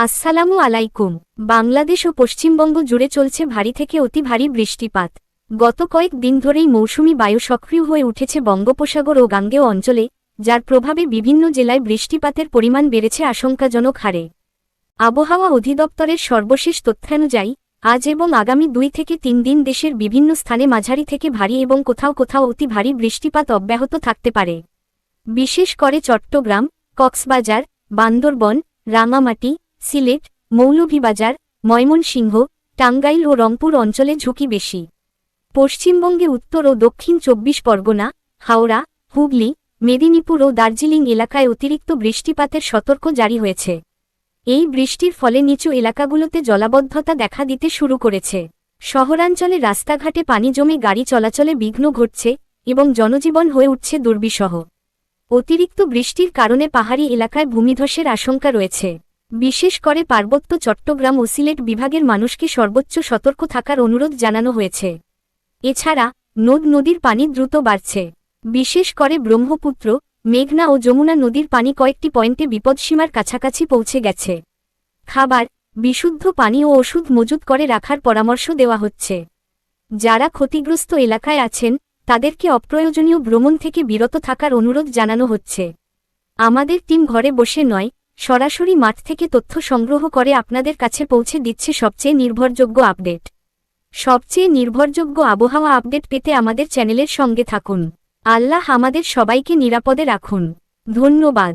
আসসালামু আলাইকুম। বাংলাদেশ ও পশ্চিমবঙ্গ জুড়ে চলছে ভারী থেকে অতি ভারী বৃষ্টিপাত। গত কয়েক দিন ধরেই মৌসুমি বায়ু সক্রিয় হয়ে উঠেছে বঙ্গোপসাগর ও গাঙ্গেয় অঞ্চলে, যার প্রভাবে বিভিন্ন জেলায় বৃষ্টিপাতের পরিমাণ বেড়েছে আশঙ্কাজনক হারে। আবহাওয়া অধিদপ্তরের সর্বশেষ তথ্যানুযায়ী আজ এবং আগামী 2 থেকে 3 দিন দেশের বিভিন্ন স্থানে মাঝারি থেকে ভারী এবং কোথাও কোথাও অতি ভারী বৃষ্টিপাত অব্যাহত থাকতে পারে। বিশেষ করে চট্টগ্রাম, কক্সবাজার, বান্দরবন, রাঙামাটি, সিলেট, মৌলভীবাজার, ময়মনসিংহ, টাঙ্গাইল ও রংপুর অঞ্চলে ঝুঁকি বেশি। পশ্চিমবঙ্গে উত্তর ও দক্ষিণ 24 পরগনা, হাওড়া, হুগলি, মেদিনীপুর ও দার্জিলিং এলাকায় অতিরিক্ত বৃষ্টিপাতের সতর্ক জারি হয়েছে। এই বৃষ্টির ফলে নিচু এলাকাগুলোতে জলাবদ্ধতা দেখা দিতে শুরু করেছে। শহরাঞ্চলে রাস্তাঘাটে পানি জমে গাড়ি চলাচলে বিঘ্ন ঘটছে এবং জনজীবন হয়ে উঠছে দুর্বিষহ। অতিরিক্ত বৃষ্টির কারণে পাহাড়ি এলাকায় ভূমিধসের আশঙ্কা রয়েছে। বিশেষ করে পার্বত্য চট্টগ্রাম ও সিলেট বিভাগের মানুষকে সর্বোচ্চ সতর্ক থাকার অনুরোধ জানানো হয়েছে। এছাড়া নদ-নদীর পানি দ্রুত বাড়ছে। বিশেষ করে ব্রহ্মপুত্র, মেঘনা ও যমুনা নদীর পানি কয়েকটি পয়েন্টে বিপদসীমার কাছাকাছি পৌঁছে গেছে। খাবার, বিশুদ্ধ পানি ও ওষুধ মজুত করে রাখার পরামর্শ দেওয়া হচ্ছে। যারা ক্ষতিগ্রস্ত এলাকায় আছেন তাদেরকে অপ্রয়োজনীয় ভ্রমণ থেকে বিরত থাকার অনুরোধ জানানো হচ্ছে। আমাদের টিম ঘরে বসে নয়, সরাসরি মাঠ থেকে তথ্য সংগ্রহ করে আপনাদের কাছে পৌঁছে দিচ্ছে সবচেয়ে নির্ভরযোগ্য আপডেট। সবচেয়ে নির্ভরযোগ্য আবহাওয়া আপডেট পেতে আমাদের চ্যানেলের সঙ্গে থাকুন। আল্লাহ আমাদের সবাইকে নিরাপদে রাখুন। ধন্যবাদ।